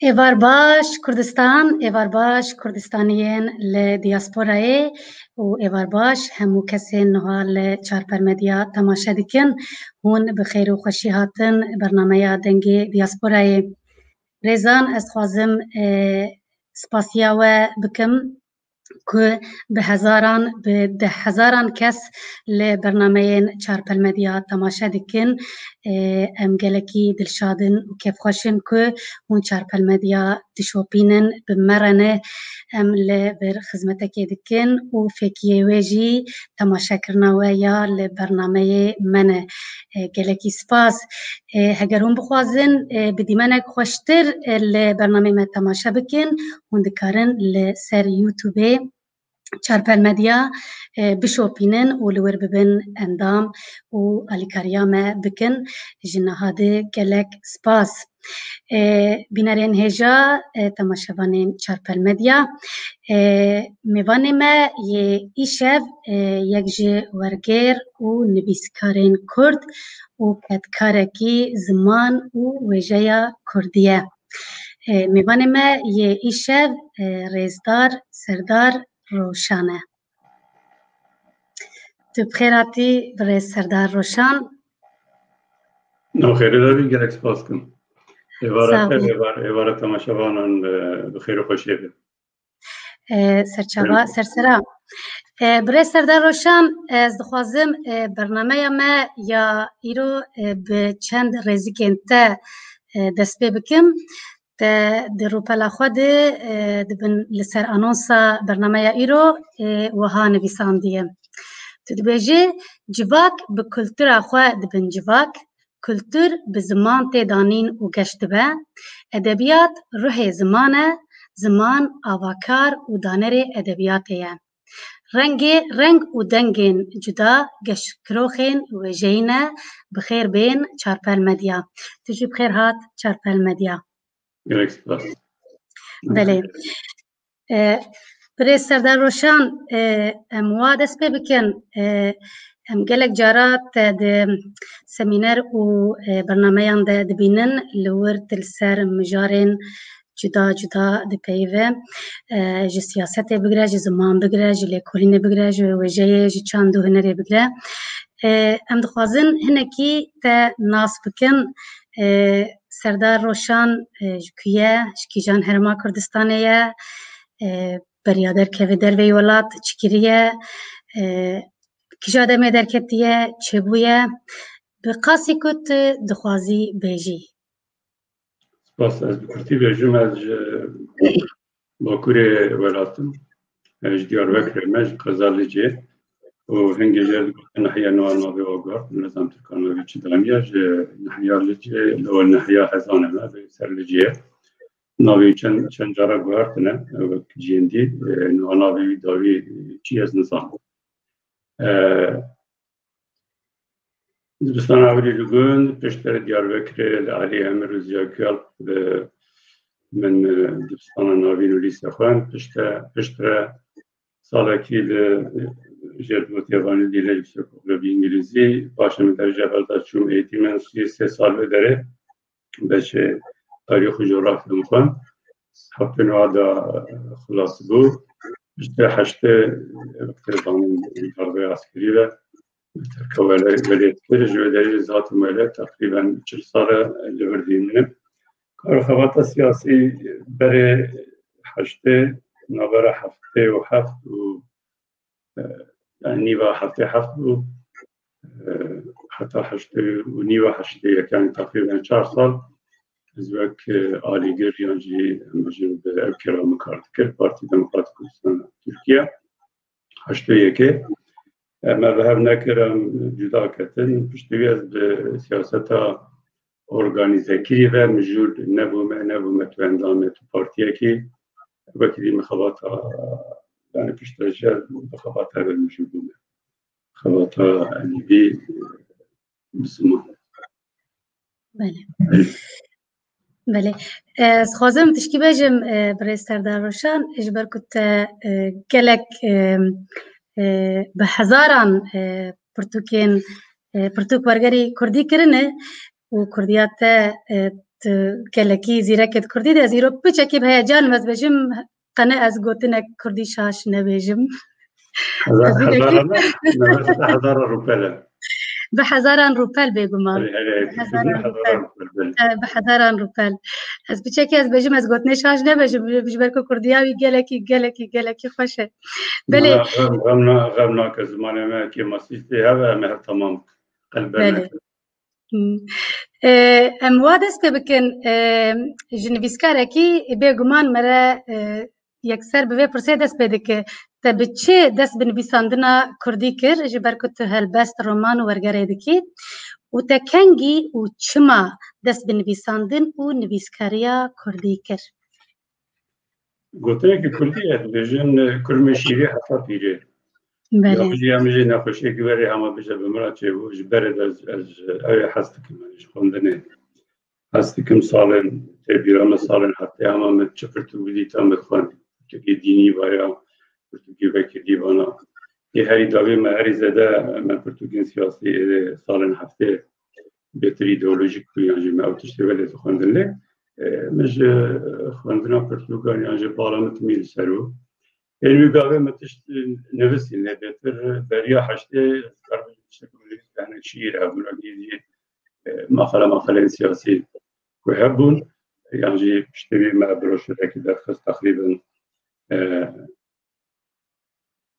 ایوار باش کردستان، ایوار باش کردستانیین لدیاسپورای و ایوار باش همو کسی نها لچارپر مدیا تماشا دکن هون بخیر و خوشی هاتن برنامه دنگی دیاسپورای ریزان از خوازم سپاسیا و بکم که به ده هزاران کس لبرنامه چارپل مدیا تماشا دکن ام گلکی دلشادن و کیف خوشن که اون چارپل مدیا تشوپینن بمرنه ام لبر خدمتکی دکن و فکیه ویجی تماشا کرنا و یا لبرنامه من گلکی سپاس هگرون بخوازن بدیمنک خوشتر لبرنامه من تماشا بکن هون دکارن لسر یوتیوب چارپل مدیا بشوپینن و لور ببن اندام و الیکاریا ما بکن جنهاده گلک سپاس بینارین هجا تماشاوانین چارپل مدیا میوانی ما یه ایشف یک جه ورگر و نویسکارین کرد و کتکارکی زمان و وجه کردیه میوانی ما یه ایشف ریزدار سردار روشانه تو بخیراتی برای سردار روشان خیلی داری گرک سپاس کن ایوارت تماشاوانان بخیر و خوشی بید سرسرا برای سردار روشان از دخوازم برنامه ما یا ایرو به چند ریزیکین تا دست پی بکم در روپلا خود دبن لسر آنونسا برنامه ایرو وها نویسان دیم تو دبیجه جواک به کلتور خود دبن جواک کلتور به زمان تیدانین و گشت به ادبیات روح زمانه زمان آواکار و دانر ادبیاتیه رنگ و دنگین جدا گشت کروخین و جینه بخیر بین چارپل مدیا تجی بخیر هات چارپل مدیا گرک سپاس بله برای سردار روشان امواد دست پی بکن ام گلک جارات ده سمینر و برنامه ده دبینن لور تلسر مجارین جدا جدا ده پیوه جی سیاست بگره جی زمان بگره جی لیکولین بگره جی وجه جی چاندو هنری بگره ام دخوازن هنکی تا ناس بکن سردار روشان جکیه شکیجان هرما کردستانیه بریادر که در وی ولات چکریه کجا دمه در کتیه چه بویه به قاسی کت دخوازی بیجی سپاس از بکرتی بیجم از باکور ولاتم از دیاربکر مج قزالجی و هنگی جد نحیا نوع نوع واقع نظام ترکانوی چدانیه نحیا لجی لو نحیا هزانه ما به سر لجیه نوعی چند جارا گوارتنه و جیندی نوعی داوی چی از نظام دبستان عوری لگون پشتر دیاربکر لعلی امر زیاکیال من دبستان نوین و لیسه خوان پشتر سالکی جدول تیوانی دیله یکسر به انگلیسی باشم در جبل داشتم ایتیمن 3 سال بدره بچه تاریخ و جغرافی میخوان هفته نوادا خلاص بود بیشتر 8 وقت زمان طالبه عسکری و ترکیب ولیت کرد جویداری ذات مالی تقریبا 40 سال لوردیم کار خواهد سیاسی برای 8 نوبر هفته و 7 و نیوه هفته 7 و حتی 8 و نیوه 8 یکان تقریبا 4 سال از وقت آلیگر یانجی مجموع به اکرام کارت کرد پارتی دموکرات کردستان ترکیه 8-1 اما به هم نکرم جدا کردن پشتوی از سیاست ارگانیزه کری و مجور نبومه تو اندامه تو پارتیه که وقتی مخابات یعنی پشتویش بخابات ها مجور بوده خابات ها انیبی بسمان بله از خوازم تشکی بجم برای سردار روشان اجبر کت گلک به هزاران پرتوک ورگری کردی کرنه و کردیات gelekî zîrekê Kurdî de ez îro piçekî bi heyecan ez bêjim qene ez gotinek Kurdî şaş nebêjim. هزار روپله bi hezaran rûpel bêguman. Bi hezaran rûpel. Ez piçekî ez bêjim ez gotinê şaş nebêjim ji ber ku Kurdiya wî gelekî xweş e. Belê غم ناکه زمانه me ki masîstê heve em her tamam qelbene. Em wa dest pê bikin ji nivîskarekî bêguman me re yekser bi vê pirsê dest pê dike te bi çi dest bi nivîsandina Kurdî kir ji ber ku tu helbest roman û wergerê dikî û te kengî û çima dest bi nivîsandin û nivîskariya Kurdî kir? Gotinekî Kurdî ye dibêjin kurmê şîrê heta pîrê. Em jî nexweşiyekî werê hema bije bi min re çêbû ji berê de ez ew ê hez dikim ji xwendinê. Hez dikim salên têbîra me salên heftê hema min çi pirtûkî dîtan bixwend. Pirtûkî dînî vaya, pirtûkî vekî dîvana. Ê herî davê me herî zêde me pirtûkên siyasî salên heftê bêtir îdeolojîk bû yan jî me ew tiştê welê dixwendin lê min ji xwendina pirtûkan yan ji bala min timî li ser û ên wî gavê me tişt nivîsîn lê bêtir beriya heştê hinek şîîr hevbûnekî jî maqalên siyasî ku hebûn yan jî piştî wî me broşürekî derxist teqrîben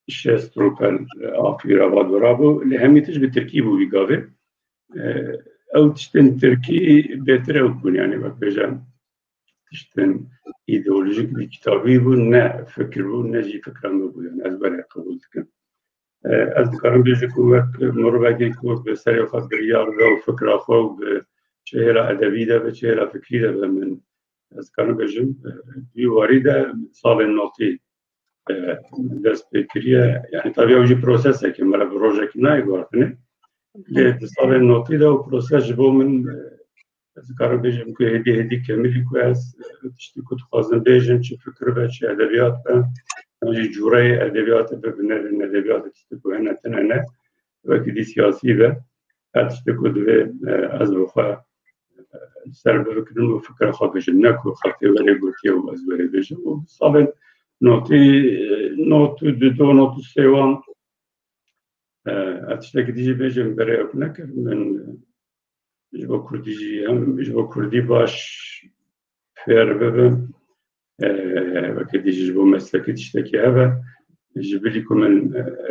60 rûpel afîra vadora bû lê hemî tişt bi Tirkî bû vî gavê. Ew tiştên Tirkî bêtir ew bûn yani vek bêje tiştên îdeolojîk vî kitabî bû ne fikir bû ne jî fikra me bû yani ez belê qebûl dikim. Ez dikarim bêjim ku wek mirovekê ku bi serê xwe biryar be û fikra xwe û bi çihêra edebî de be çihêra fikrî de be min ez dikarim bêjim wî warî de salên notî dest pê kiriye yani tabii ew jî prosesek e me re bi rojekî nayê guhartinê lê di salên notî de ew proses ji bo min ez dikarim bêjim ku hêdî kemilî ku ez tiştî ku dixwazim bêjim çi fikir be çi edebiyat be yan jî cûreyê edebiyatê be bi nevên edebiyatê tiştî ku hene tune ne wekî dî siyasî be her tiştî ku divê ez bi xwe ser bikirin û fikra xwe bijim ne ku xelkê welê gotiye û ez werê bêjim û salên notî not û du do not û sê wan ez tiştekî dî jî bêjim berê ew nekir min ji bo Kurdî jî hem ji bo Kurdî baş fêr bibim wekî dî jî ji bo meslekî tiştekî hebe ji bilî ku min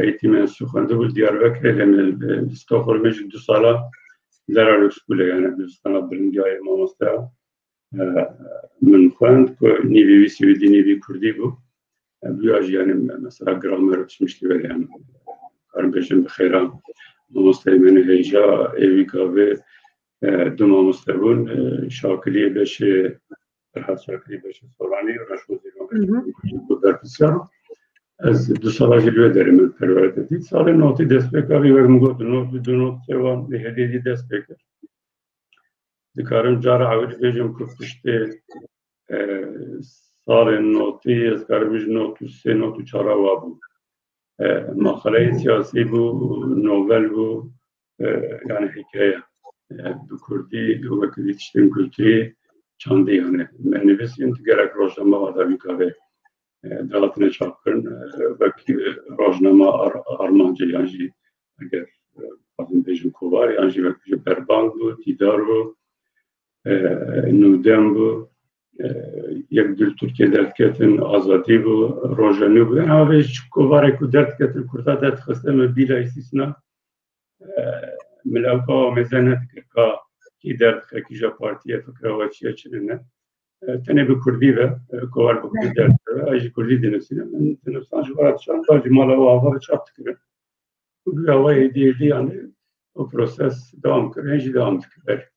eğitimên xwendibû Diyarbekirê lê min li Stockholmê jî 2 sala Lerarok Schoolê yani dibistana birindiyayê mamosteya min xwend ku nîvî wî Swîdî nîvî Kurdî bû bûya jî yani mesela gramer pişmiştî welê yani karim bêjim bi xêra mamosteyê min hêja êvî gavê du mamoste bûn Şakiliyê beşê Ferhat Şakilî beşê Solanî Reşwazî ku berpirsiyar ez 2 sala jî li wê derê min perwerde dît salên notî dest pê kir wek min got not du not sê wan lê hêdî dî dest pê kir dikarim cara ewî bêjim ku piştê salên notî ez karim ji not û sê not û çara wa bû maqaleyê siyasî bû novel bû yani hikaye bi Kurdî wekî dî tiştên kulturî çandî yani me nivîsîn gerek rojname wa da vî gavê dihatine çapkirin wekî rojnama armancê yan jî eger dixwazim bêjim kovar yan jî wekî ji Berbang bû Dîdar bû Nûdem bû yek dil Tirkiye derdiketin azadî bû rojenû bû yani avê ji kovarê ku derdiketin Kurda derdixiste me bîla îstîsna min ew ka amêze nedikir ka kî derdike kî ji partiye fikra we çi ye çi ne tenê bi Kurdî ve kovar bi Kurdî derdikeve ez jî Kurdî dinivîsînim min dinivîsan ji wara çanda jî mala we ava çap dikirin û bûya we hêdî yani o proses devam kir hên jî devam dikir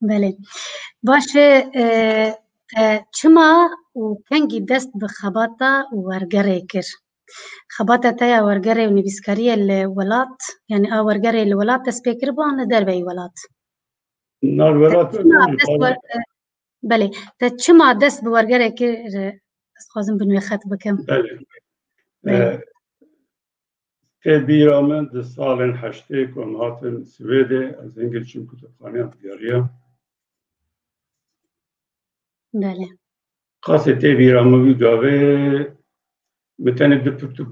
Belê baş e çima û kengî dest bi xebata wergerê kir xebata te ya wergerê û nivîskariyê li welat yani a wergerê li welat dest pê kiriban li derveyî welat nav welat belê te çima dest bi wergerê kir ez dixwazim bi nû xet bikim têbîra min di salên heştê ku em hatin Swêdê ez hingîr çûm kutubxaneya diyariya بله خاصة تبي رامي جاوي بتاني دبرتوك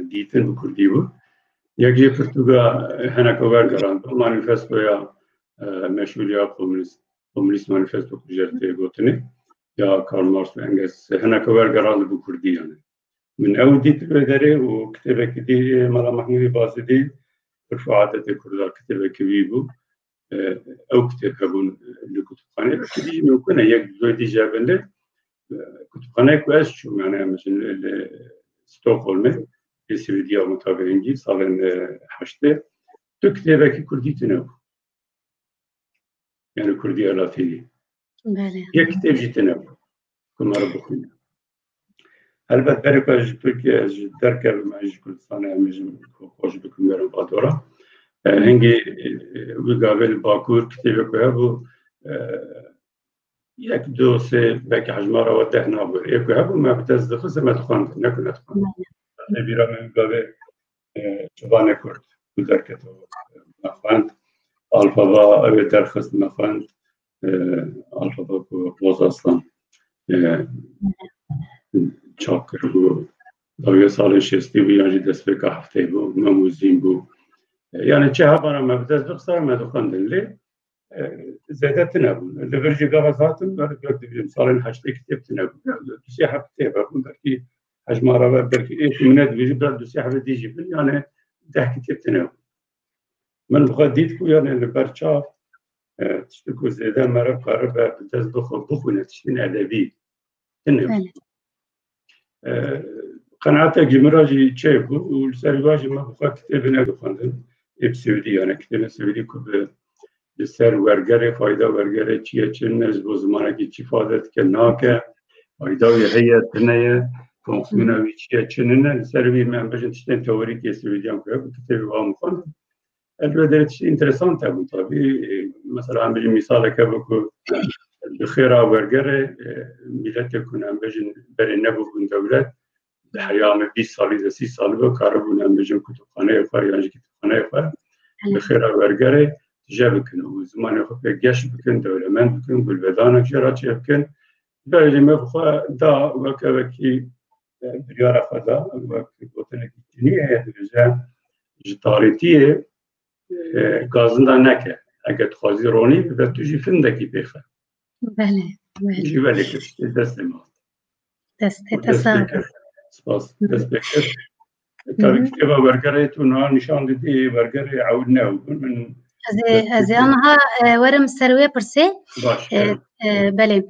ديتن بكردي بو يجي برتوغا هنا كوار جران مانيفستو يا مشهوريا كومونيست مانيفستو كجرتي غوتني يا كارل ماركس وانجلس هنا كوار جران بكردي يعني من أول ديت بدري وكتابة كتير مالا محمودي بازدي رفعات الكردار كتابة كبيبو أو كتاب هبون لكتبخانة كذي ممكن يك زودي جابنده كتبخانة كويس شو يعني مثلا ستوكهولم السويدية متابعينجي صارن حشته كتابة كردي تناو يعني كردية لاتيني بله يك كتاب جتناو كما ربخنا البته برای ترکیه درک ماجی کردستان همیشه خوش بکنم برام بادورا هنگی ویگاول باکور کتیب که هبو یک دو سه بک حجمه را وده نبود یک هبو ما بدست دخوز ما تخوند نکنه تخوند نبیرم ویگاول چوبانه کرد درکت و نخوند الفبا او درخست نخوند الفبا کو باز اصلا چاپ کرد داوی سال شستی بود یعنی دست به هفته بود مموزین بود یعنی چه هبانه مبدست بخسر مدخوندن لی زیده تنبون لورجی گاوزاتن برای بیم سال هشته کتاب تنبون دوسی هفته بود برکی حجم را برکی ایک منت بیجی برای دوسی هفته دیجی بین یعنی 10 کتاب تنبون من بخواد دید کو یعنی لبرچاف تشتی کو زیده مرا قرار به دست بخونه تشتین ادبی تنبون قناعت جمراجی چه بود و سرواجی ما بخواد کتاب نگفتن ابسودی یعنی کتاب سودی که به سر ورگر فایده ورگر چیه چن از بزمانه کی چی فادت که ناکه فایده هیئت نه فونکسیوناوی چیه چن نه سروی من بجن تشتن تئوریک سودی هم که کتاب وام خون البته چیز اینترسانت بود طبعی مثلا هم بجن مثال که بکو بخیر ورگر ملت کنم بجن بر نبود دولت حیام 20 سالی 30 سال به کار بودم بجن کتابخانه فریانج کتابخانه فر بخیر ورگره جاب کنه و زمان خود گشت بکن دولمند بکن گلبدان اکشرات بکن برای ما بخوا دا وکی بریار خدا وکی بوتن کتنیه درجه جتاریتیه گازنده نکه اگه تخوازی رونی به توجی فندکی بخه بله بله جی ولی کشت دست ما دست تصاویر سپاس دست بکر طبعا كتابة ورقرة تونا نشان دي ورقرة عودنا من از آنها ورم سروی پرسه باش بله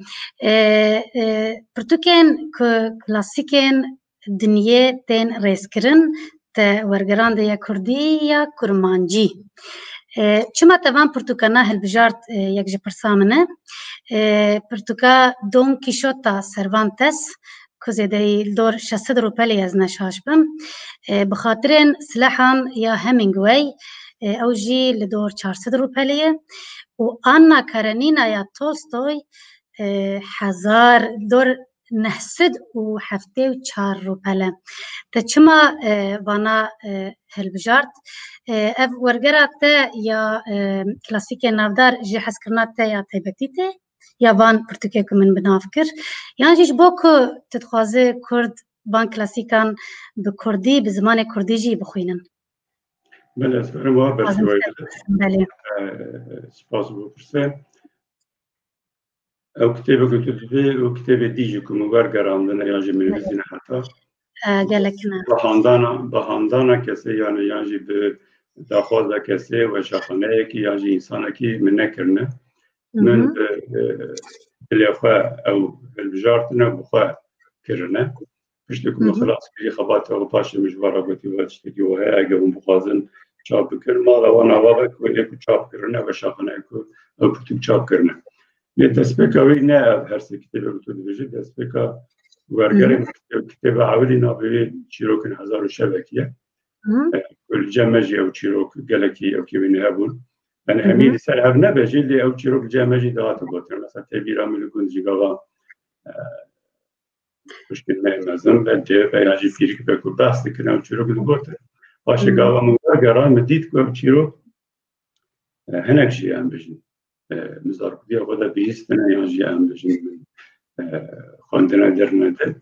پرتوکن کلاسیکن دنیای تن ریس کرن تا ورگران دیا کردی یا کرمانجی چما توان پرتوکانا هلبجارت یک جه پرسامنه پرتوکا دون کیشوتا سروانتس كوزيدي الدور 600 روبالي از نشاش بم بخاطرين سلاحان يا هيمينغواي او جي لدور 400 روبالي وأنا كارنينا يا تولستوي 1000 دور 974 روبالي تشما وانا هلبجارت اف ورقرات يا كلاسيكي نافدار جي حسكرنات يا تيبتيتي يابان برتوكيك من بنافكر يعني جيش بوكو تتخوازي كرد بان كلاسيكان بكردي بزمان كردي جي بخوينن بله اسفرم ها بس بله سپاس بو پرسه او كتابة كتبه او كتابة ديجي كموغار گراندن يانجي منوزين حتى قالكنا بهاندانا كسي يعني يانجي بداخوزة كسي وشاخانه كي يانجي إنسانه كي من نكرنه من بالإخوة أو بالبجارتنا بخوة كرنا بشتكم خلاص كي خبات أو باش مجبرة قتي واشتكي وهي أجاهم بخازن شاب كرنا لوانا وابك ويكو شاب كرنا وشاخنا يكو أو بتوك شاب كرنا يتسبك وينا هرسي كتابة بتود بيجي تسبك ورقرين كتابة عولينا بي شيروكن 1000 شبكية كل جمجي أو شيروك جلكي أو كيفين هابون أنا همين سر هفنا بجي اللي أو شيروك جمجي دهات بوتر مثلا تبيرا من الجون جيجاوا مشكل ما مزن بدي بيجي فيك بكو بس كنا أو شيروك بوتر باش جاوا من ورقران مديت كو أو شيروك هناك شيء عم بجي مزارکودی خدا بیستن یا جیان بجن خواندن درنده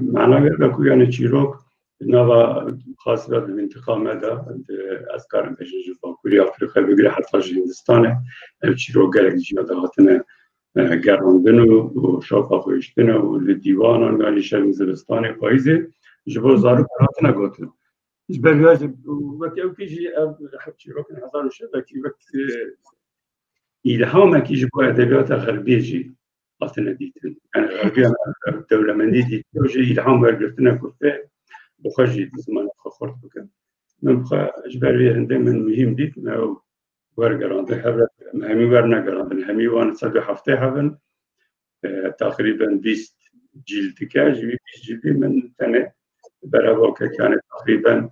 معنی بکو یعنی چیروک نوا خاص به انتخاب دا از کارم بجن جو کوری آفریقا بگیره حتی هندستانه چیروک گرگ جیاده هاتنه گراندن و شاپا خویشتن و دیوانان یعنی شرم زبستان پاییزه جبو زارو هاتنه گوتن جبریاج وقتی او کیجی چیروک هزار شد وقتی إلهام كي جبوا أدبيات غربية جي أصلا ديتن يعني غربية دولة من دي وجي إلهام ورقتنا كفاء بخجي زمان خورت بكم نبقى إجبارية عندما مهم ديت ما ورقران ده هذا مهمي ورنا قران همي وان صدق حفتة هذا تقريبا 20 جلد كاج 20 جلد من تاني برابوكا كانت تقريبا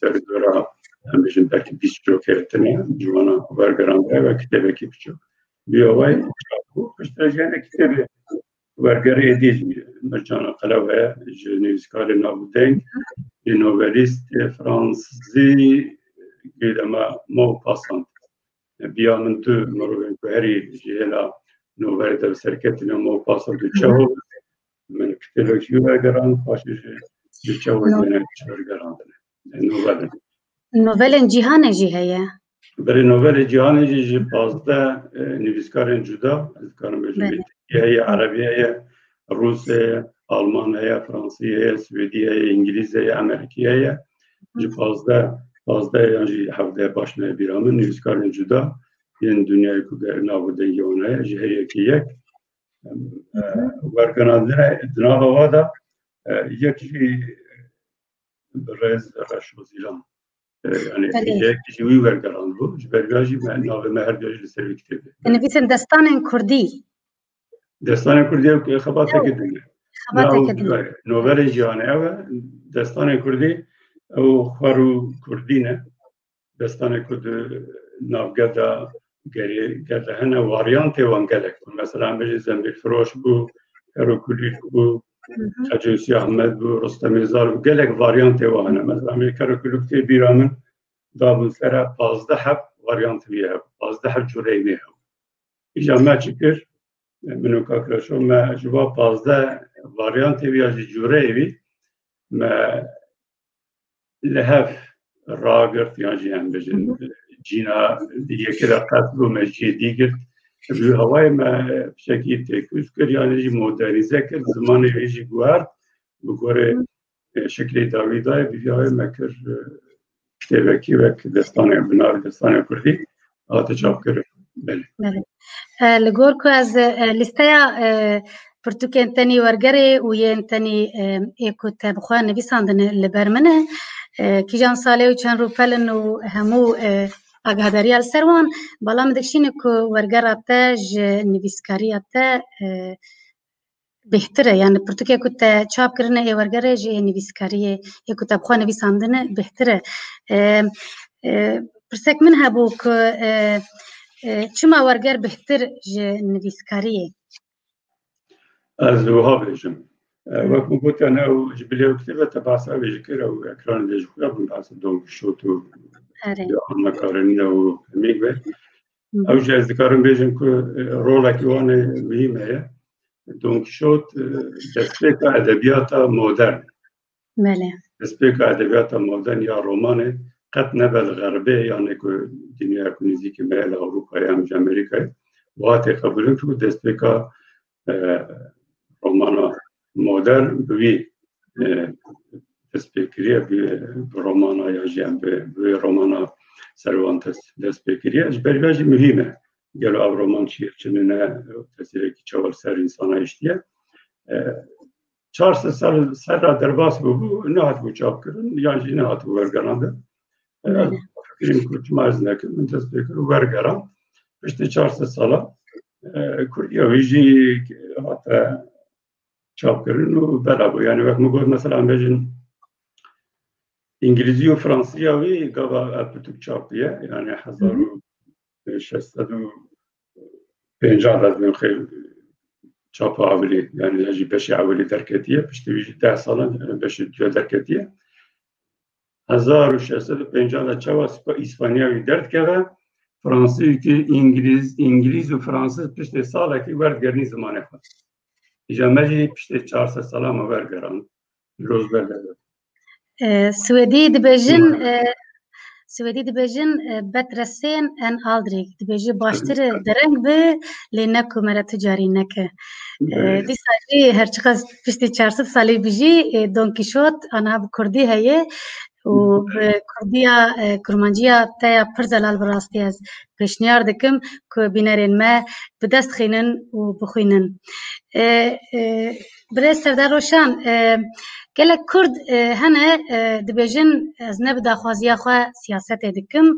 تردورا هم بجن belki 20 kilo keretine civana vergaranda ve kitebe kipço. Bir olay bu kıştıracağına kitebe vergarı edici mercana kalave jeniskale navdeng novelist Fransi gidema mo passant. Biyanın tu maroven kuheri jela novelde serketine mo passant çavo men kitebe ki vergaran paşıcı çavo yine vergaranda. Novelde نوڤل جیهان جی هەیە برای نوڤل جیهان جی پازده نویسکاران جدا از کارم بجنبی هەیە عربی هەیە روس هەیە آلمان هەیە فرانسی هەیە سوئدی هەیە انگلیز هەیە ئەمریکی هەیە جی پازده یعنی هەفده باشنە بیرامن نویسکاران جدا یەن دنیای کو ناودەنگی ئەوان هەیە جی هەر یەکی یەک وەرگەناندنە دناوە وادا یەکی ڕێز ڕەشوەزیران يعني هيك جوي ورقران بو جبرجاجي مع ناوي مهر جاجي لسري كتابه نویسن دستان کردی دستان كردي خباتك الدنيا نوفل جياني او دستان كردي او خارو كردينه دستان كرد نافقدا قال هنا واريانت وانقلك مثلا بيجي زنبيل فروش بو كارو كليل بو خجوسي احمد بو رستم زار قالك واريانت وانا مثلا كارو كليل بيرامن دابن سرا 15 واريانت بيها 15 جوري بيها اجا ما تشكر منو كاكراشو ما جوا 15 واريانت بيها جوري بي ما لهف راقرت يعني هم بجن جينا يكرا قتلو مجي ديگر بي هواي ما بشكل تكوز كر يعني جي مودرنيزه كر زمان يجي گوار بگوره شكل داويداي بي هواي ما كر كتابكي وك دستان بنار دستان كردي هات چاپ كر بله لگور کو از لیستیا پرتوکن تنی ورگری و ین تنی ایکو تبخواه نویساندن لبرمنه کی جان ساله و چند رو پلن و همو آگهداری السروان بالا مدکشین که ورگراته نویسکاریاته بهتره یعنی پرتوکه که چاپ کرنه ای ورگره جه نویسکاریه ای که تبخواه نویساندنه بهتره پرسک من هبو که چما ورگر بهتر جه نویسکاریه از وها بيجم وكم قلت انا وجبلي وكتبه تبعثها بيجكر او اكران بيجكر بنبعث دون شوتو انا كارنيا وميغبه او جاز ذكرن بيجن كو رولك وانا مهمه هي دون شوت دسبيكا ادبيات مودرن بله دسبيكا ادبيات مودرن يا رومانه قد نبل غربي يعني كو دنيا كنيزيك مال اوروبا يا امريكا واتي قبلن كو دسبيكا رومانا مدرن بوی دستپیکریه به رومانا یا جیم به رومانا سروانتس دستپیکریه اجباریه مهمه گلو او رومان چیه چنینه تاثیری که چوال سر انسان اشتیه 400 سال سر را درباس بو نه هات بو چاپ کردن یا جی نه هات بو ورگرانده فکریم که چما از نکن من دستپیکر ورگران پشت 400 سالا کردیا ویجی هات چاپ کردن و برابر یعنی وقت میگوید مثلا بجن انگلیسی و فرانسی وی گاوا اپتوک چاپیه یعنی 1650 از خیلی چاپ اولی یعنی هجی بشه اولی درکتیه پشتی ویجی 10 سال بشه جو درکتیه 1650 چاوا اسپانیایی درد کرده Fransız ki İngiliz ve Fransız pişti sala ki vergerni zamanı var. İcameci pişti 400 sala mı vergeran. Rozberler. Swedî dibêjin betresên en aldrî dibêjî baştir dereng bi lê ne ku me re tu carî neke. Dîsa jî her çiqas piştî 400 salî bijî Don Quixote aniha bi Kurdî heye û bi Kurdiya kurmanciya te ya pir zelal bi rastî ez pêşniyar dikim ku bînerên me bi dest xînin û bixwînin. Birêz Serdar Roşan gelek Kurd hene dibêjin ez ne bi daxwaziya xwe siyasetê dikim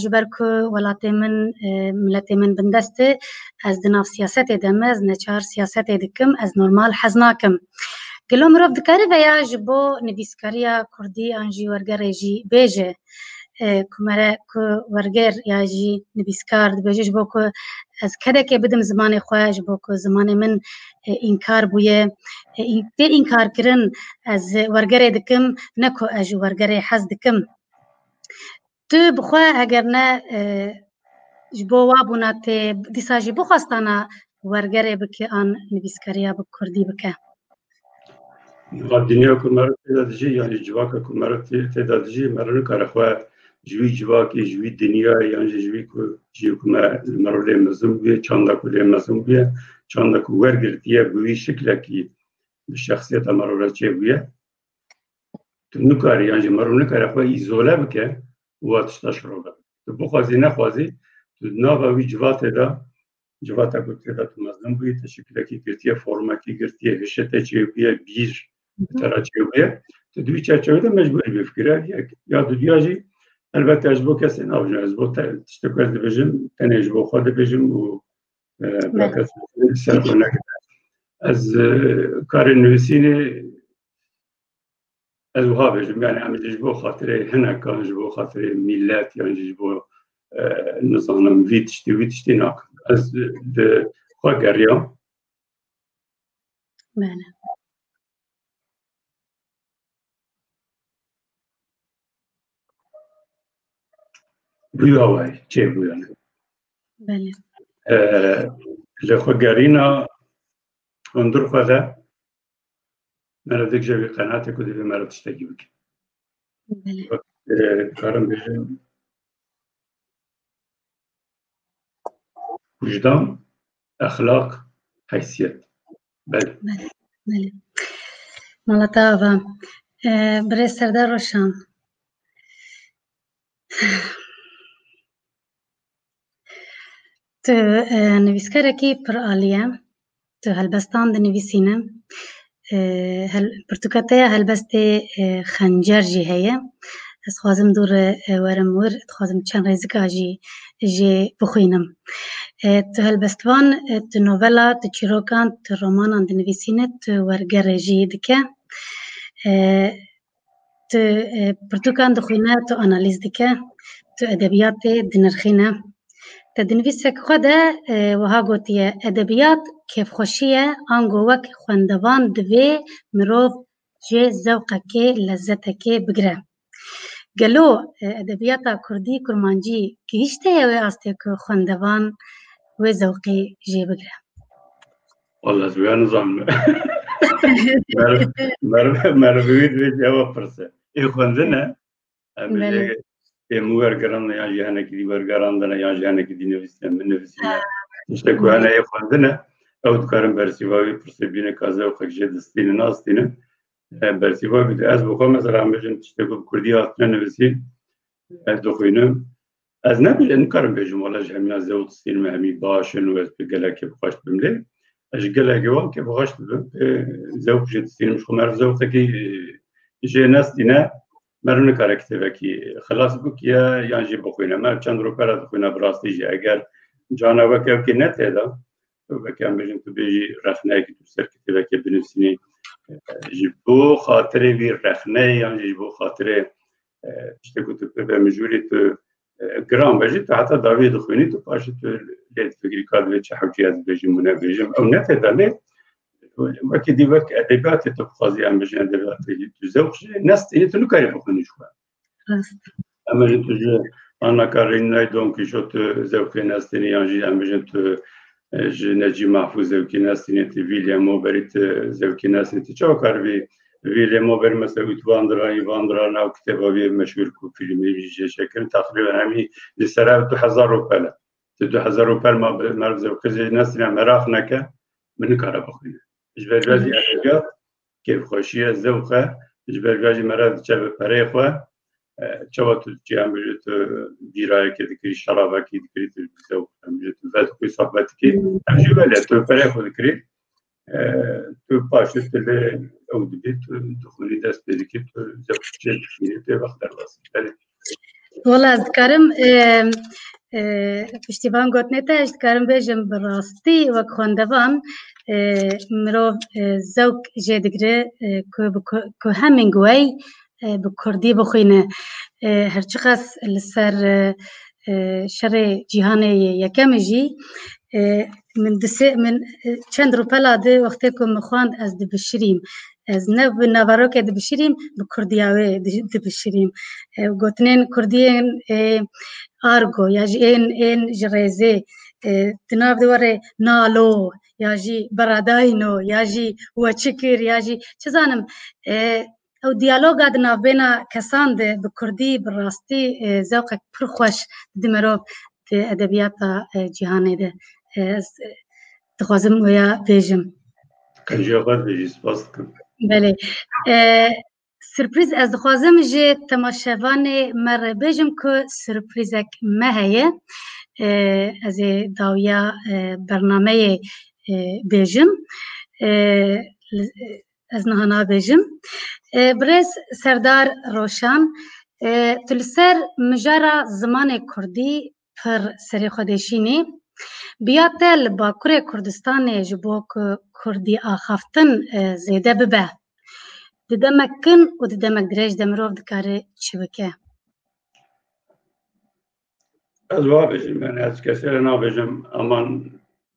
ji ber ku welatê min miletê min bindest e ez di nav siyasetê de me ez neçar siyasetê dikim ez normal hez nakim. Gelo mirov dikare veya ji bo nivîskariya Kurdî an jî wergerê jî bêje ku me re ku werger ya jî nivîskar dibêje ji bo ku ez kedekê bidim zimanê xwe ji bo ku zimanê min înkar bûye tê înkarkirin ez wergerê dikim ne ku ez ji wergerê hez dikim. Tu bi xwe eger ne ji bo wabûna tê dîsa jî bixwastana wergerê bike an nivîskariya bi Kurdî bike. Dünya ku me re têda dijî yanî civaka ku me re têda dijî me re nikare xwe ji wî civakê ji wî dinyayê yan jî ji wî ku cî ku me mirov lê mezin bûye çanda ku lê mezin bûye çanda ku wergirtiye bi wî şiklekî bi şexsiyeta mirov re çêbûye tu nikarî yan jî mirov nikare xwe îzole bike û wa tişta şirobe. Tu bixwazî nexwazî tu di nava wî civatê de civata ku têda tu mezin bûyî tu şiklekî girtiye formekî girtiye hişete çêbûye bîr tera çêbûye tu di wî çerçevede de mecbûrî bifkire ya dunya jî elbette ez bo kesê nabijim ez bo tiştek ez dibêjim tenê ji bo xwe dibêjim û kes ser xwe nekire. Ez karê nivîsînê ez wiha bêjim yani em ji bo xatirê hinekan ji bo xatirê millet yan ji bo nizanim vî tiştî nakim. Ez di xwe geriyam. Bûya wê çêbûyan. Li xwe gerîna hundir xwe de me re dikije wî qenatê ku divê me re tiştekî bike. Karim bêjim wijdan, exlaq, heysiyet. Belê. Mala te ava. Birêz Serdar Roşan. Tu nivîskarekî pir alî ye. Tu helbestan dinivîsîne. Pirtûka te ya helbestê xencer jî heye. Ez dixwazim dûr werim wir dixwazim çend rêzika jî jê bixwînim. Tu helbestvan tu novela tu çîrokan tu romanan dinivîsîne tu wergerê jî dike. Tu pirtûkan dixwîne tu analîz dike tu edebiyatê dinirxîne. Te di nivîsekê xwe de wiha gotiye edebiyat kêfxweşî ye ango wek xwendevan divê mirov jê zewqekê lezzetekê bigire. Gelo edebiyata Kurdî kurmancî gihîşteye wê astê ku xwendevan wê zewqê jê bigire? Walla ez wê nizanim. Merve wî divê cewab pirse. Ê xwendin e? Em wergeran yan jî henekî dî wergeran dine yan jî henekî dî nivîsîne min nivîsîne. Tiştek ku hene ê xwendin e ew dikarin bersîva wî pirse bîne ka zewqek jê distînin nastînin. Bersîva bide ez bi xwe mesela em bêjim tiştek ku bi Kurdî hatine nivîsîn ez dixwînim. Ez nikarim bêjim wala ji hemîna zewq distînim hemî başin û ez pê gelekê bixweş bim lê ez ji gelekê wan kê bixweş dibim zewq jê distînim ji xwe meriv zewqekî jê nestîne meriv nikare kitêbekî xilas bikiye yan jî bixwîne. Me çend rokara dixwîne bi rastî jî eger cana weke evkê ne têda weke em bêjin tu bêjî rexneyekî tu ser kitêbekê binivîsînî ji bo xatirê wî rexneyê yan jî ji bo xatirê tiştek ku tu pê mijûrî tu giran bejî tu heta davî dixwînî tu paşî tu lê difikirî ka divê çi hewçî ez bêjim û nebêjim ew ne têda lê wekî dî wek edebiyatê tu bixwazî em bêjin edebiyatê tu zewq jî nestînî tu nikarî bixwînî ji xwe. Em bêjin tu ji Anna Karenina Don Quixote zevkê nestînê yan jî em bijin tu ji Necî Mahfûz zevkê nestînê tu William Moberî tu zevkê nestînê tu çawa kar vê William Moberî mesela Vandra nav kitêba wê meşhûr ku filmê jî çêkirin teqrîben hemî li ser ev 2000 rûpel e. Tu 2000 rûpel merv zevkê nestîne meraq neke min nikare bixwîne. Ji ber vê edebiyat kêfxweşiye zevk e ji ber vê merv diçe bi pereyê xwe çawa tu ciyam bijî tu dîrayekê dikirî şerabekî dikirî tu zevk em bijî tu ved xwî sohbetikî em jî wele tu pereyê xwe dikirî tu paşê tu lê ew dibî tu dixwînî dest pê dikî tu zevkê dikînî tê vext derbasî. Wala ez dikarim piştîvan gotinê te ez dikarim bêjim bi rastî wek xwendevan mirov zewk jê digire ku Hemingway bi Kurdî bixwîne her çi qas li ser şerê cîhanê yekemê jî min çend rûpela di wextê ku min xwand ez dibişirîm ez ne bi naverokê dibişirîm bi Kurdiya wê dibişirîm gotinên Kurdiyên argo ya jî ên ji rêzê di nav de were nalo ya jî beradayîno ya jî we çi kir ya jî çi zanim ew diyaloga di navbêna kesan de bi Kurdî bi rastî zewqek pir xweş di mirov di edebiyata cîhanê de ez dixwazim wêya bêjim. Qenciya xwe bêjî spas dikim. Belê sürpriz ez dixwazim ji temaşevanê me re bêjim ku sürprizek me heye ez ê dawiya bernameyê bêjim ez niha nabêjim Birêz Serdar Roşan tu li ser mijara zimanê Kurdî pir serê xwe dêşînî biya te li Bakurê Kurdistanê ji bo ku Kurdî axaftin zêde bibe di demek kin û di demek dirêj de mirov dikare çi bike? Ez wabêjim yani ez kesê re nabêjim aman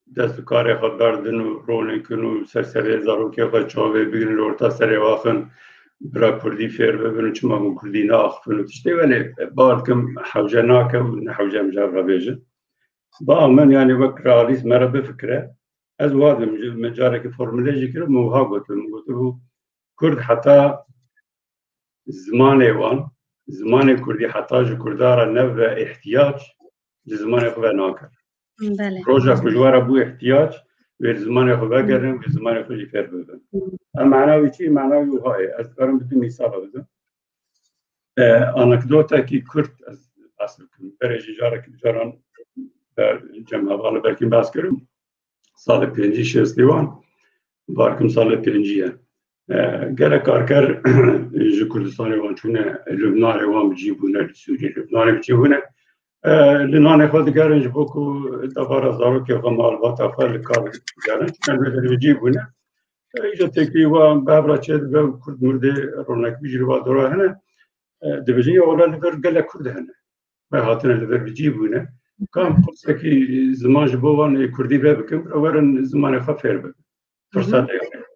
dest bi karê xwe berdin û rolê kin û serserê zarokê xwe çavê bigrin li orta serê waxin bira Kurdî fêr bibin û çima hûn Kurdî neaxivin û tiştê welê bar dikim hewce nake û nehewce em cav rabêjin. Ba min yani wek realîst me re bifikire ez wadim min carekî formûlê jî kirim û wiha gotim gotibû Kurd heta zimanê wan zimanê Kurdî heta ji Kurdara nev ve ihtiyac ji zimanê xwe venakir. Roja ku ji we re bû ihtiyac wê zimanê xwe vegerin wê zimanê xwe jî fêr bibin. Em menawî çi menawî wiha ye ez dikarim bi tu mîsala bidim. Anekdotekî Kurd ez bes bikim berê jî carekî caran cem hevala belkî bes kirim salê pêncî şêstî wan barkim salê pêncî ye. Gelek karker ji Kurdistanê wan çûne Lubnanê wan bicî bûne li Sûriyê Lubnanê bicî bûne li nanê xwe digerin ji bo ku debara zarokê xwe malbata xwe li kar digerin çûne bicî bûne îja têkilî wan bevra çê dibe Kurd mirdê ronekbî jî li va dora hene dibêjin ya wala li vir gelek Kurd hene ve hatine li vir bicî bûne kam pirsekî ziman ji bo wan Kurdî vê bikin werin zimanê xwe fêr bibin firset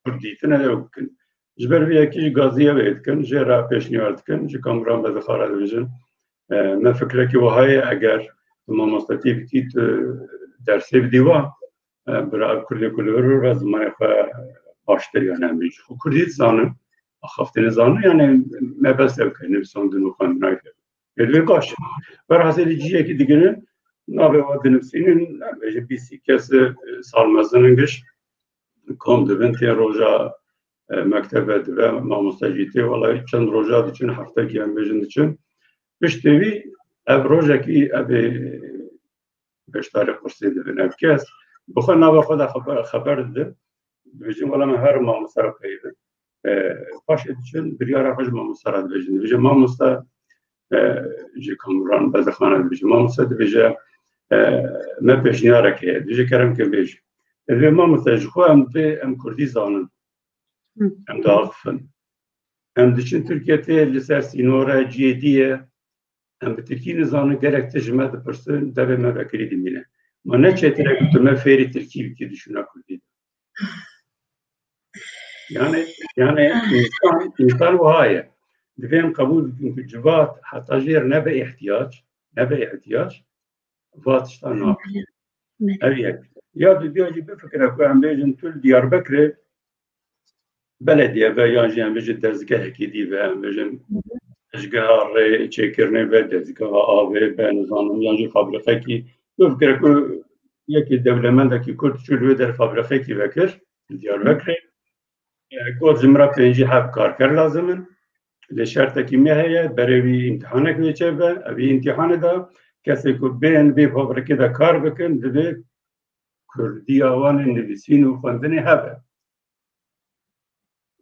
Kurd dîtine ew bikin ji ber vê yekî jî gazî ew ê dikin jê re pêşniyar dikin ji kameran me dixare dibêjin me fikrekî wiha ye eger tu mamostetî bikî tu dersê bidî wan bira ev Kurdê ku li vir ve zimanê xwe baştir yani em bêjî Kurdî dizanin axaftinê dizanin yani me bes ew kir nivîsandin û xwendinayê fêr divê baş berhasê li ciyekî diginin navê we dinivîsînin em bêjin bîstî kes salmezinin giş kom dibin tê roja mektebe dibe mamoste jî tê wala çend roja diçin heftekî em bêjin diçin piştî wî ev rojekî ev ê beşdarê qursê dibin ev kes bi xwe nava xwe de xeber didin dibêjin wela me her mamoste re peyivin paşê diçin biryara xwe ji mamoste re dibêjin dibêje mamoste ji kameran bezexane dibêje mamoste dibêje me pêşniyarekê ye dibêje keremke bêj divê mamoste ji xwe em Kurdî zanin em diaxivin em diçin Tirkiyeyê li ser sînora cêdî ye em bi Tirkî nizanin gelek te ji me dipirsin devê me vekirî dimîne ma ne çêtir ku tu me fêrî Tirkî bikî dişûna Kurdî yani insan wiha ye divê em qebûl bikin ku civat heta jê re nebe ihtiyac نبي احتياج فاتشتان ناف بله أريك يا بيجي بفكرة كو عم بيجن تول ديار بكر بلدية بيجي عم بيجي دزقة كيدي عم بيجن اشقار تشكرني بدزقة آبي بنظام يعني فابريقة كي بفكرة كو يكي الدولة من ذاك كل شو الودر فابريقة كي بكر ديار بكر كود زمرة بيجي حب كار لازمن لشرط کی میه برای امتحانه که چه أبي امتحان دا کسی که بین بی فابریکه دا کار بکن دبی کردی آوان نویسین و خواندنی هبه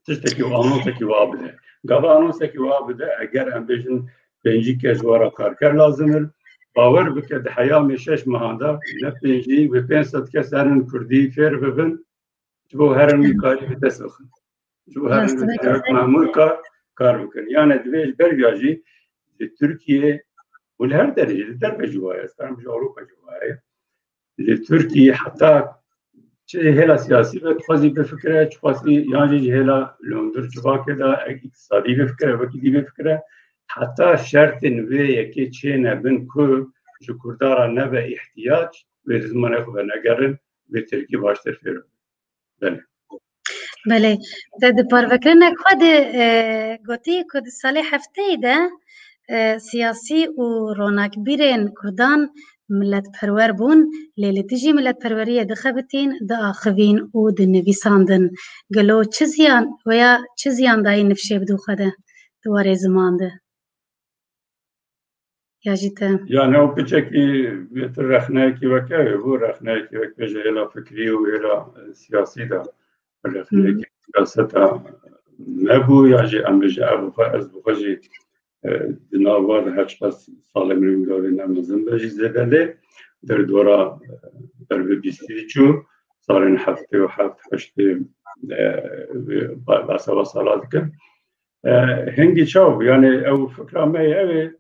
تشتکی و آنونس کی وابده گاوا آنونس کی وابده اگر ام بیشن پنجی که جوارا کار لازمه باور بکرد حیام 6 ماهاندا نه پنجی و 500 کس هرن کردی فیر ببن جو هرن کاری بتسخن جو هرن معمول کار بکن یعنی دویش برگاجی لتركيا ولهر درجة لدرجة جوايا استعمل في أوروبا جوايا لتركيا حتى شيء هلا سياسي بتخزي بفكرة تخزي يعني هلا لندن جوا كده اقتصادي بفكرة وكذي بفكرة حتى شرط نبي كي تشينا بين كل جو كردارا نبى احتياج بزمان أخذ نجارن بتركيا باشتر فيه بله ده پروکرنه خود گوتی کد سال هفته ده سیاسی و رونق بیرن کردان ملت پرور بون لیلی تجی ملت پروریه دخبتین دا آخوین و دا نویساندن گلو چزیان ویا چزیان دای نفشه بدو خده دواره زمان ده یا جیتا يعني هو بشكل بيترخنا كي وكاوي هو رخنا كي وك بيجي إلى فكري وإلى سياسي ده رخنا كي سياسة ما بو يجي أم بيجي أبو فاز بخجي دناوار هاش بس صالح من قولي نعم زنبجي زدله در دورا در بيستيجو صارين حفتي وحفت حشتي بس وصلات كم هنگی چاو يعني أو فكرة ما هي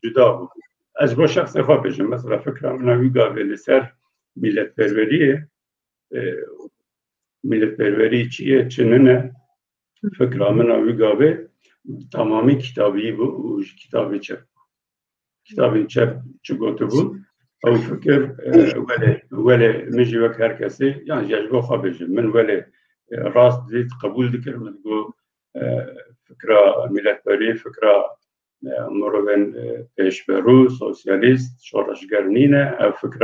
جدا بود از با شخص خواه بجم مثلا فکرم نوی گاوه لسر ملت پروری چیه چننه فکرم نوی گاوه تمامی کتابی بود و کتابی چپ چگوته بود او فکر ولی مجی وک هر کسی یعنی جاجبا خواه بجم من ولی راست دید قبول دکر من گو فکر ملت پروری فکر مروان پیشبرو سوسیالیست شورشگرنینه او فکر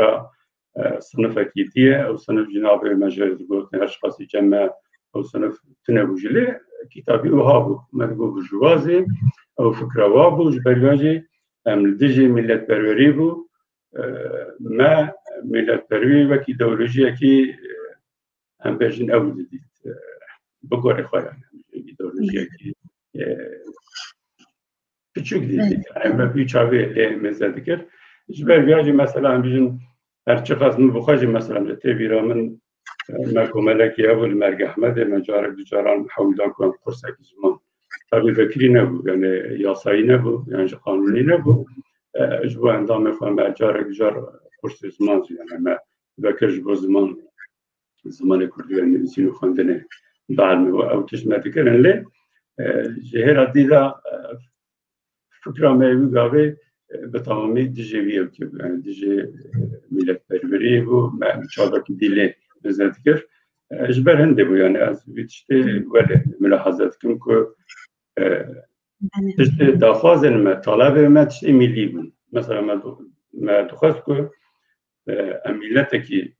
صنف کیتیه او صنف جناب مجلس گوتن اشخاصی جمع او صنف تنبوجله کتابی و هابو مدگو بجوازی او فکر وابو جبرگاجی دیجی ملت پروری بو ما ملت پروری وکی ایدئولوژی کی هم بجن او دیدید بگوری خواهی ایدئولوژی کی küçük değil. Yani bir çavi mezdedir. İşte bir mesela bizim erçekasını bu kadar mesela tebiramın merkumelek ya bu mergahmede mecarek dicaran havludan kuran kursak zaman. Tabii fikri ne bu? Yani yasayı ne bu? Yani kanuni ne bu? Bu endam efendim mecarek dicar kursak zaman yani bekir bu zamanı kurduğu nefsini kandine dağılma ve avtışmetikenle şehir adıyla فكرة ما يقابل بتمامي دجاوية وكيف يعني دجا ملت بربري هو ما شابك ديلي بزنتكر أجبر هندي بو يعني أز بيتشتي ولا ملاحظاتكم كو تشتي دافازن ما طلب ما تشتي ملي بون مثلا ما تخص كو ملتكي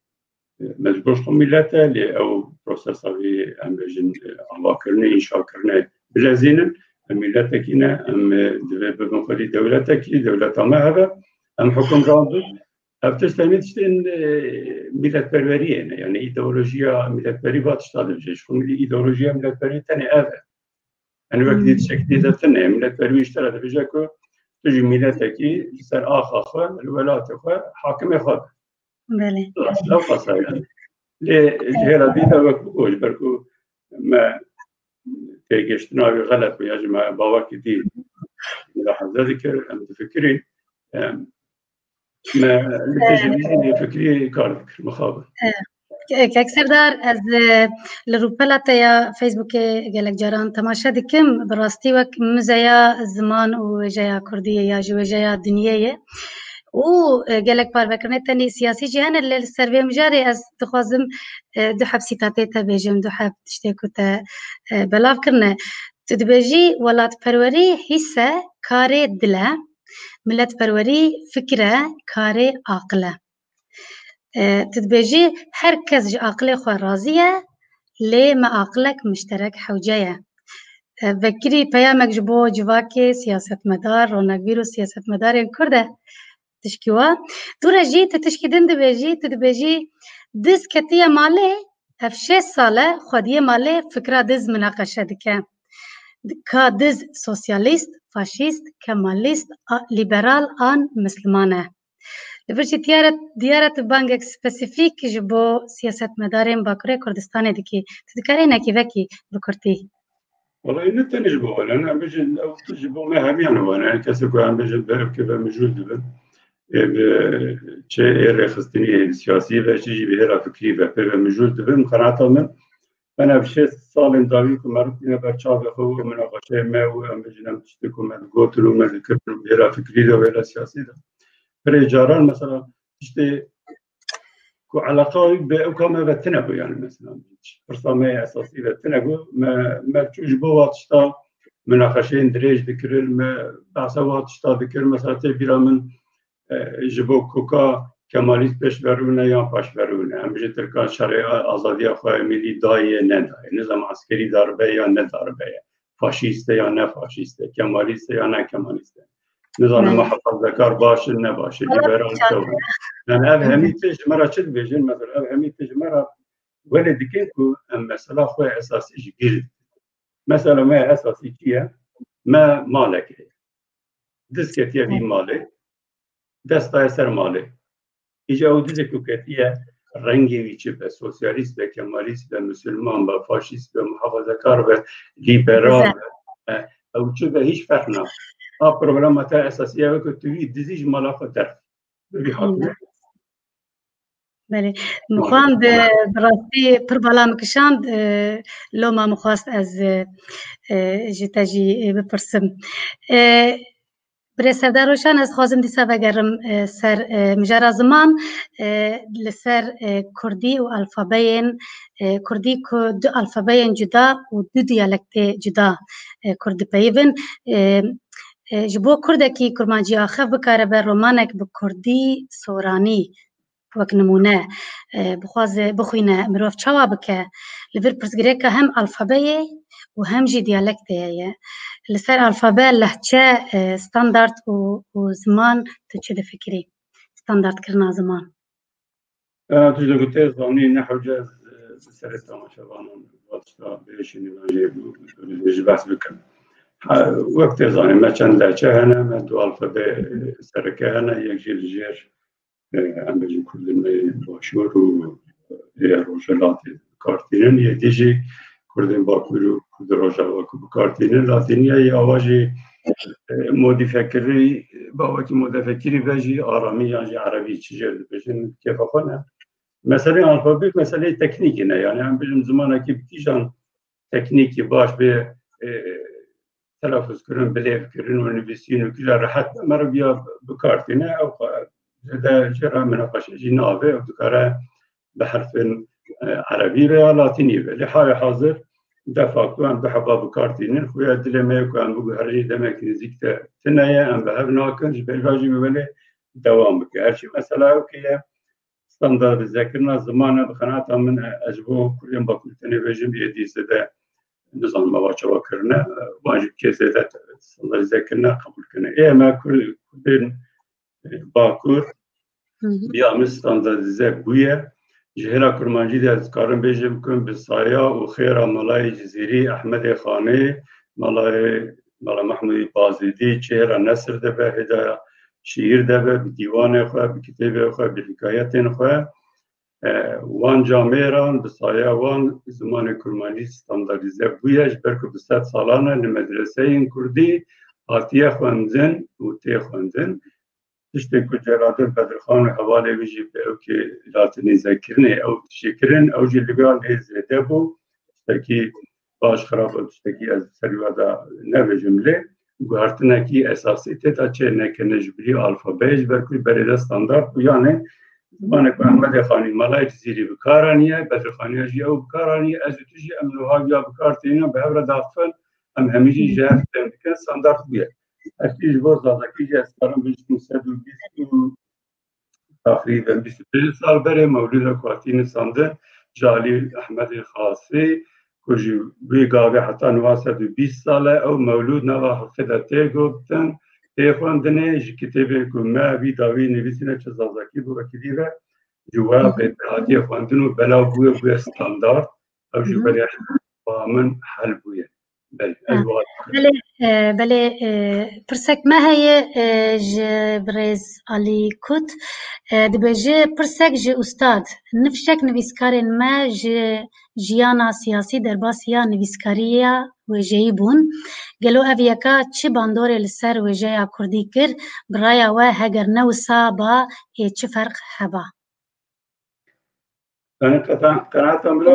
مجبورش ملته اللي أو بروسيسوي أم بجن الله كرني إنشاء كرني بلازينن ملتكينا أم بمقالي دولتكي دولة ما هذا أم حكم راندو أفتستميت إن ملت برورية يعني إيديولوجيا ملت بري باتشتغل بجيش خو إيديولوجيا ملت بري تاني هذا أنا وقت شكلي ده تاني ملت بري اشتغل بجاكو تجي ملتكي سر آخا الولايات حاكم خا بله لا قصة يعني لهلا ديدا وقت بقول بركو ما تيجشتنا غلط يا جماعة باوكي دي ملاحظة ذكر أم تفكرين ما تجي فكري كارك مخابر كسردار از لروبلات یا فیسبوک گلک جاران تماشا دکم براستی وک مزایا زمان و جایا کردی یا جوجایا دنیایه و گلک پار بکنه تنی سیاسی جهان اللي سروی مجاری از تخوازم دو حب سیتاتی تا بیجم دو حب تشتیکو تا بلاف کرنه تدبیجی ولات پروری حسه کاری دله ملت پروری فکره کاری عقله تدبيجي هركز جا عقلي خو راضية لي ما عقلك مشترك حوجية فكري بيامك جبو جواكي سياسة مدار رونق بيرو سياسة مدار كرده تشكيوا دورا جي تشكي دن تدبيجي دز كتية مالي افشي صالة خودية مالي فكرة دز مناقشة دكا كا دز سوسياليست فاشيست كماليست ليبرال آن مسلمانه لبرشی دیارت بانگک سپسیفیک جبو سیاست مداریم باکره کردستان دکی تذکری نکی وکی بکرتی. والله نتنج جبو لأن عم بجد أو تجبو ما هم يعني وأنا كسبوا عم بجد بعرف كيف موجود بن شيء رخصتني السياسي فشيء بهرا فكري فكيف موجود بن قناعة من أنا بشيء صال داويكم مرتين برشاف أخو من أقاشة ما وعم بجد نم تشتكوا من قوتلو من ذكر بهرا فكري ده ولا سياسي ده. بريجاران مثلا تشتي علاقة بأوكام بتنقو يعني مثلا برسامة أساسية بتنقو ما تجبوا تشتا مناقشين دريج ذكر ما بعثوا تشتا ذكر مثلا تبيرا من جبوا كوكا كماليس بيش برونا يا باش برونا هم جت تركان شريعة آزادية خواهي ملي داية نداية نظام عسكري ضربة يا ندربة فاشيست يا نفاشيست كماليست يا نكماليست نظام محافظة كار باش نباش ليبرال تو لأن أهمية مرة شد بيجين مثلا أهمية مرة ولد كينكو أما مثلا خوي أساسي جيل مثلا ما أساسي كيا ما مالك دسكتيا في مالك دستا يسر مالك إجا ودزكو كتيا رنگي ويچه به سوسياليست به كماليست به مسلمان به فاشيست به محافظة كار به ليبرال أو چه به هيش فرق نه پروگرام تا اساسیه و که توی دیزیج مالا خود در بحاطه بله مخواند براستی پر بالا مکشاند لو ما مخواست از جتاجی بپرسم برای سرداروشان از خوازم دیسا بگرم سر مجرى زمان لسر كردي و الفابين كردي دو الفابين جدا و دو ديالكت جدا كرد بيفن جبو كردكي كرمانجي آخف بكاره بر رومانك بكردي سوراني وك نمونه بخواز بخوينه مروف چاوا بكه لبر پرسگريكا هم الفابيه و هم جي ديالكتيه لسر الفابيه لهجه ستاندرد و زمان تشد فكري ستاندرد كرنا زمان تجد قلت زاني نحو جاز سرتا ما شاء الله واتشتا بيشني لاجي بحث بكم وقت زاني ما چند لهجه هنا ما دو الفابيه سركه هنا يك جيل جير عم بجي كل باشور و روجلات كارتينن يديجي كردن باكورو كرد روجا كارتينن لاتينيا يواجي مودي فكري باوكي مودي فكري بيجي آرامي يعني عربي تشجر بيجن كيف أخونا مثلا الفابيك مثلا تكنيكنا يعني عم بجم زمانه كي بتيجان تكنيكي باش ب تلفظ كرن بليف كرن ونبيسين وكلا راحت مربيا بكارتينه أو ده جرى مناقشة جنابه وذكره بحرف عربي ولا لاتيني لحال حاضر دفعت عن بحباب كارتين خويا دلما يكون بقول هرجي دمك نزيك تنايا أم بهبنا كنج بالراجي بملء دوامك هرشي مسألة وكيا ستاندرد ذكرنا زمانه بخناتها من أجبو كل يوم بقول تنبجم بيدي سده نظام مواجهة كرنا واجب كيسة ستاندرد ذكرنا قبول كنا إيه ما كل باكور بيعمل ستاندردیزه بویه جهرا کرمانجی ده از کارم بیجم کن بسایا و خیرا ملای جزیری احمد خانه ملای محمودی بازدی چهرا نصر ده به هدایا شعر ده به دیوان خواه به کتاب خواه به حکایت خواه وان جامعران بسایا وان زمان کرمانجی ستاندردیزه بویه جبرکو بسات سالانه لمدرسه این کردی آتیه خوندن و تی خوندن تشتی که جلادر بدرخان و حواله ویجی به او که لاتنی ذکرنه او تشکرن او جی لگان زیده بو تشتکی باش خراب و تشتکی از سریوادا نوه جمله گوهرتنه کی اساسی تیتا چه نکنه جبری الفابیج برکوی برید استاندارد بو یعنی زمانه که احمد خانی ملای جزیری بکارانیه بدرخانی جی او بکارانیه از توجی امنوها بیا بکارتینه به هفره دافتن هم همیجی جهت تنکن استاندارد بیه اکیش باز دادکی جه اسکارم بیشتون 120 تقریبا 25 سال بره مولود کواتین سانده جالی احمد خاصی کجی وی گاوی حتی 920 ساله او مولود نوا حقیقت تیگوبتن تیخوندنه جی کتبه که ما وی داوی نویسینه چه زازاکی بو وکیلی و جواب اتحادی خواندنو بلا بوی استاندارد او جو بریش بامن حل بویه بله پرسک ما هي جبرز علي كوت دبجي پرسک جي استاد نفشك نویسکارن ما جيانا سياسي درباسيا نویسکاريا وجيبون قالو أبيكا چه باندور لسر وجايا كردي كر برايا و هگر نوسا با چه فرق هبا قناعتم بلا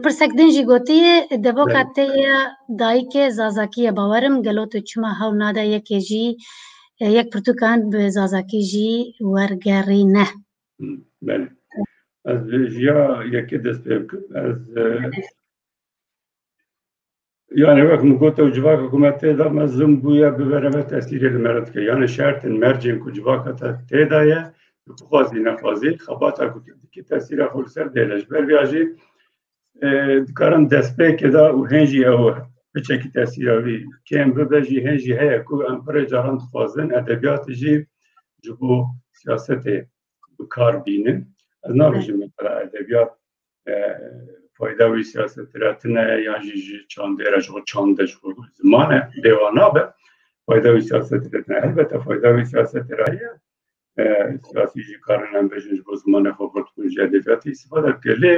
پرسک دنجی گوتیه دبو کاتیه دایی که زازاکی باورم گلو تو چما هاو نادا یکی جی یک پرتوکان به زازاکی جی ورگری نه بله از جیا یکی دست بکن از yani bak mugota civaka hükümette de mazlum buya bibereme tesiri merad ke yani şartın mercin ku civaka ta tedaya kufazi nafazi khabata ku ki tesiri xulser delej ber viaji dikaran despek da u henji ev biçeki tesiri kem bibeji henji heye ku ampere caran xwazin edebiyat jî ji bo siyasete bikar bînin ez nabijim mesela edebiyat fayda wî siyasetira tune yan jî çandêra ji çande ji zimane dêwa nabe fayda wî siyasetira tune elbette fayda wî siyasetira heye siyasî jî karin em bêjin ji bo zimanê xwe birtûn ji edebiyatê îstîfade bike lê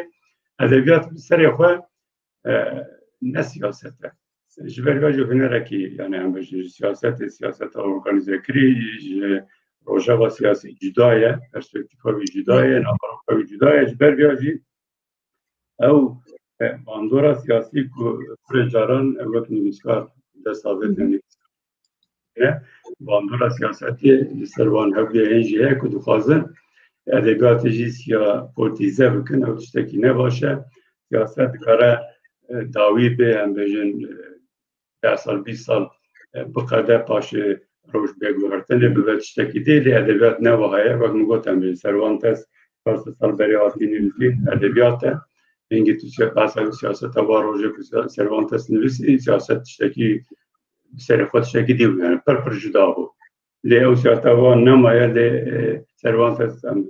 edebiyat bi serê xwe ne siyaset e ji ber ve jî hunerekî yani em bêjin ji siyasetê siyaseta organîzekirî ji rojava siyasî cuda ye perspektîfa wî cuda ye navaroka wî cuda ye ji ber ve jî ew bandora siyasî ku pir caran wek nivîskar destavêtên bandora siyasetê li ser wan hewlê hên jî heye ku dixwazin edebiyatê jî politize bikin ew tiştekî ne baş e siyaset dikare dawî bê em bêjin 10 sal 20 sal biqede paşê roj bêguhertinê bibe tiştekî dê lê edebiyat ne wa heye wek min got em bêjin servan tes 4 sal berê hatî nivîsîn edebiyat e اینگه تو سیاست ها روزه که سروانتس نویسی سیاست تشتکی سرفت تشتکی دیو یعنی پر جدا بود لی او سیاست ها نمایه لی سروانتس هم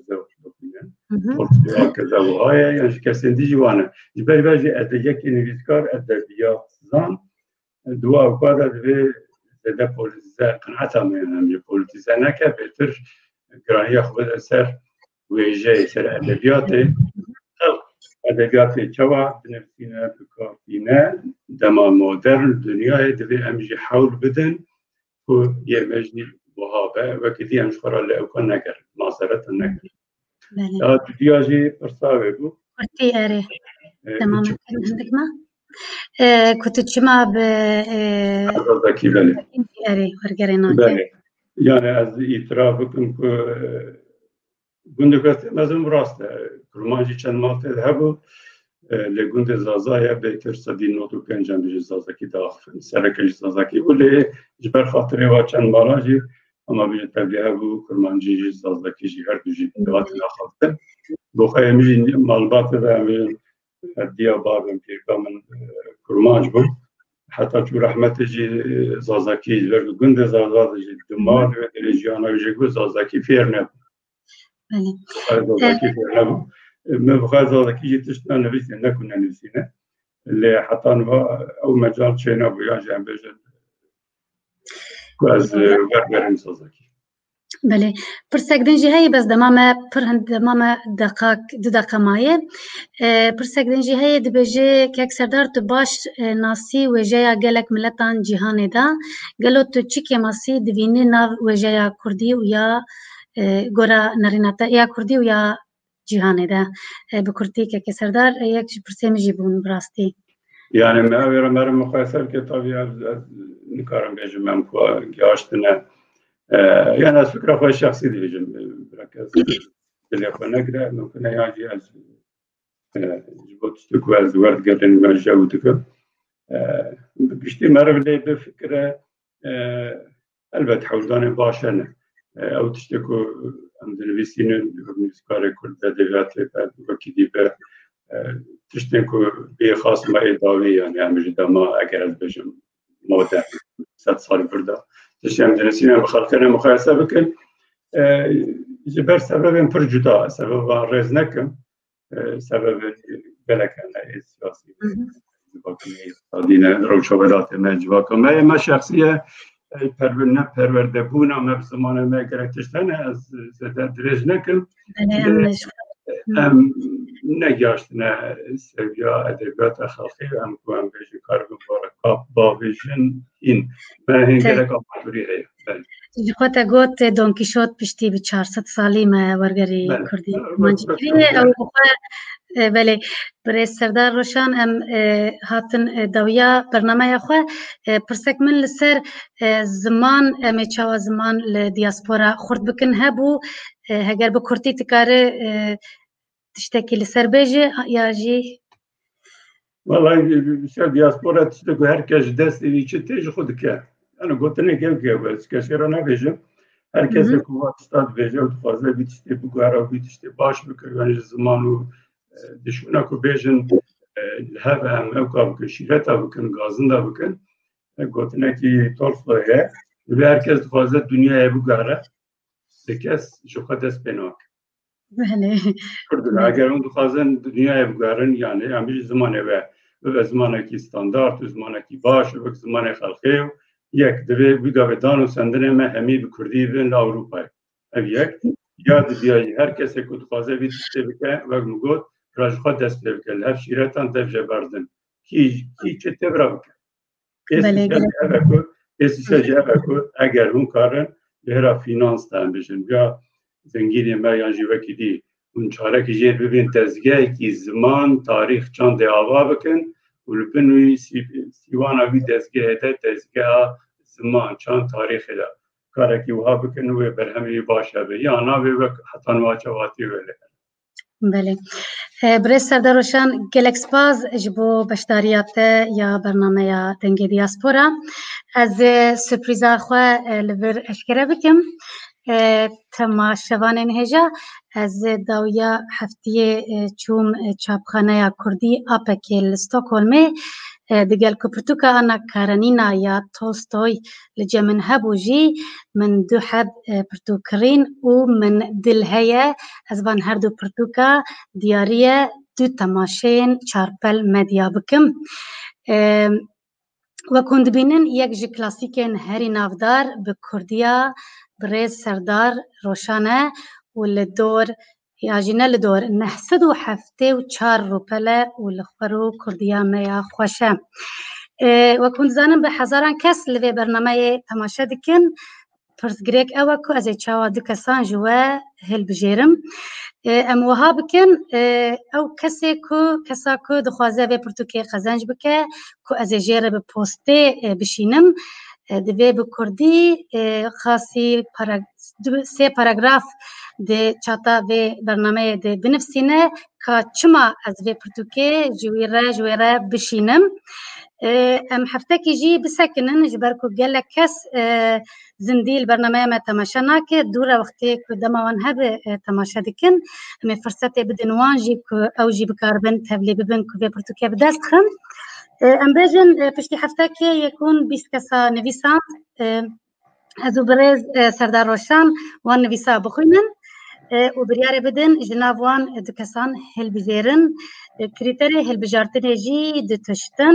بکنن پرسیال که زوهای یعنی کسین دی جوانه جبری باجی ادیه که نویسکار ادبیات زن دو اوقات دوی زده پولیتیزه قناعت هم یعنی پولیتیزه نکه بهتر گرانی خود اثر ویژه سر ادبیات edebiyatê çawa binivîne bikardîne dema modern dunyayê divê em jî hewl bidin ku yê me jî wiha be wekî em ji xwe re li ew negerin mazeretin negerin ya dunya jî pirsa wê bû kurtî erê tamam hindik me ku tu çima bi zazakî belê erê wergerê nake belê yani ez îtiraf bikim ku gundê mezin rast e kurmancî çend maltê hebû li gundê Zazaya bêtir sedî not û pênc em ji Zazakî daxivin sereke ji Zazakî bû lê ji ber xatirê wa çend mala jî ama bêje tevlî hebû kurmancî ji Zazakî jî her du jî hatin axaftin bo xwe em jî malbatê de em bêjin hediya bavên pêrka min kurmanc bû heta çû rehmetê jî Zazakî ji ber gundê Zazadê jî di malê ve derê jiyana wî jî got Zazakî fêr nebû زازاکی فرنبو من بخواه زازاکی جی تشتنا نویسین نکن نویسینه لی حتی نوا او مجال چه نبو یا جنب بجن که از ورگرین زازاکی بله پرسک دنجی هایی بس دمامه پر هند دمامه دو دقیقه مایه پرسک دنجی هایی دبیجه که سردار تو باش ناسی وجه گلک ملتان جهان دا گلو تو چی که ماسی دوینی ناو وجه کردی و یا گورا نریناتا یا کردی و یا جهان دا بکردی که سردار یک پرسه میجی بون براستی يعني ما أنا مرة مخاصر كتابي نكارم بيجم من كوا جاشتنا يعني از فكرة خواهی شخصی دیجم برکز بلی خواه نگره ممکنه یعنی از جبوت استکو از ورد گردن من جاوده که بشتی مرة بلی بفکره البته حولدان باشنه او تشتكو ام دنویسین نویسکار کرد ادبیات وکی دیبه تشتكو بی خاص ما ایداوی یعنی همیشه ما اگر از بجم مادر 100 سال برده تشتیم دنویسین بخالقین مقایسه بکن جبر سبب پر جدا سبب رز نکم سبب بلکن سیاسی دین روشوالات مجواکم ما شخصیه پرورده بونا ما بزمان ما گرفتشتن از درج نکم نگاشتن سویا ادبیات خلقی هم کوام بیشی کار بارکاب با ویژن این ما هنگره کاماتوری هست جخوتا گوت دون کیشوت پشتی به 400 سالی ما ورگری کردی منجیری او بخواه بله برای سردار روشان ام هاتن دویا برنامه خواه پرسک من لسر زمان ام چاوا زمان لدیاسپورا خورد بکن هبو هگر بکرتی تکاره تشتكي لسربيجي يا جي والله بشار دياسبورا تشتكي هركز دست اللي تشتيج خدك انا قلت لك كيف بس كثير انا بيجي هركز كوات استاد بيجي وتفازه بتشتي بقاره وبتشتي باش بكران زمان دشونا كو بيجن هذا موقع بكشيرتا بكن غازندا بكن قلت لك طرفه هركز تفازه الدنيا بقاره بكس شو قدس بينك بله کردن اگر اون دخوازن دنیای بگرن یعنی همیشه زمانه و زمانه کی استاندارد و زمانه کی باش و زمانه خلقی و یک دوی بگاه دان و سندن ما همی بکردی بین اروپای او یک یاد بیایی هر کسی که دخوازه بید تشتی بکن و مگود راجخوا دست بکن هف شیرتان دف جبردن کی چه تبرا بکن استیشاجی اوکو اگر اون کارن لهرا فینانس تن بشن بیا زنگیری ما یانجی وکی دی اون چاره که جیر ببین تزگه کی زمان تاریخ چند آوا بکن و لبنوی سیوانا بی تزگه ده تزگه زمان چند تاریخ ده کاره کی وها بکن و برهمی باشه به یا نا به حتی نواچواتی ولی بله برای سردار روشن گلکس باز جبو بشداریات یا برنامه یا دنگی دیاسپورا از سپریزا خواه لبر اشکره بکم تماشاوان نهجا از داویا هفته چوم چاپخانه کردی آپکل استکهلم دگل کپرتوکا آنا کارنینا یا تولستوی لجمن هبوجی من دو حب پرتوکرین و من دل هیا از بان هر دو پرتوکا دیاریه دو تماشین چارپل مدیا بکم و کند بینن یک جی کلاسیکن هری نافدار به کردیا برز سردار روشانه و لدور یاجینه لدور 974 روپله و لخبرو کردیا میا خوشه و کند زنم به هزاران کس لوی برنامه تماشا دکن پرس گریک اوه که از چاوا دو کسان جوه هل بجیرم ام وها بکن او کسا که دخوازه به پرتوکی خزنج بکه که از جیره به پوسته بشینم دوی به کردی خاصی سه پاراگراف ده چاتا به برنامه ده بنفسینه که چما از به پرتوکی جویره بشینم ام هفته کی جی بسکنن جبر کو گله کس زندیل برنامه ما تماشا ناکه دوره وقتی که دموان هب تماشا دکن ام فرصت بدن وانجی که او جی بکاربن تبلی ببن که به پرتوکی بدست خم ام بجن پشتی هفته کی یکون 20 کسا نویسان ازو برز سردار روشان وان نویسا بخوینن و بریاره بدن جناب وان دکسان هل بزیرن کریتری هل بجارتن جی دتشتن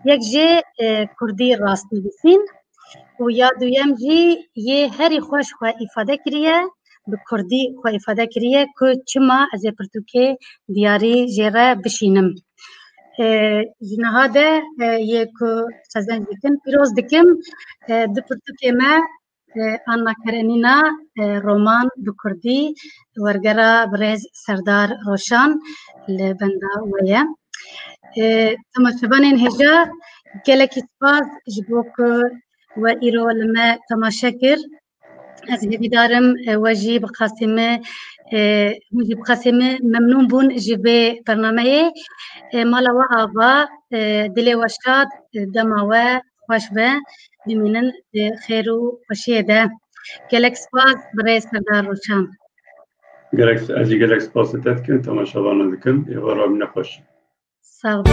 یک جه کردی راست نویسین و یا دویم جی یه هری خوش خواه ifade کریه به کردی خواه ifade کریه که چما از پرتوکه دیاری جره بشینم جنها ده یک سازن دیکن پیروز دکم دو پرتوکه ما آنا کرنینا رومان به کردی ورگرا برز سردار روشان لبنده ویا تماشبان هجا گلکی سپاس جبوک و ایرو لما تماشا کر از هیدارم وجی بقاسمه ممنون بون جبه برنامه مالا و آبا دلی وشاد دماوه خوش به بمینن خیر و خوشیه ده گلک سپاس برای سردار روشان گلک سپاس تدکن تماشا بانه دکن یه بارا من نخوش ساغ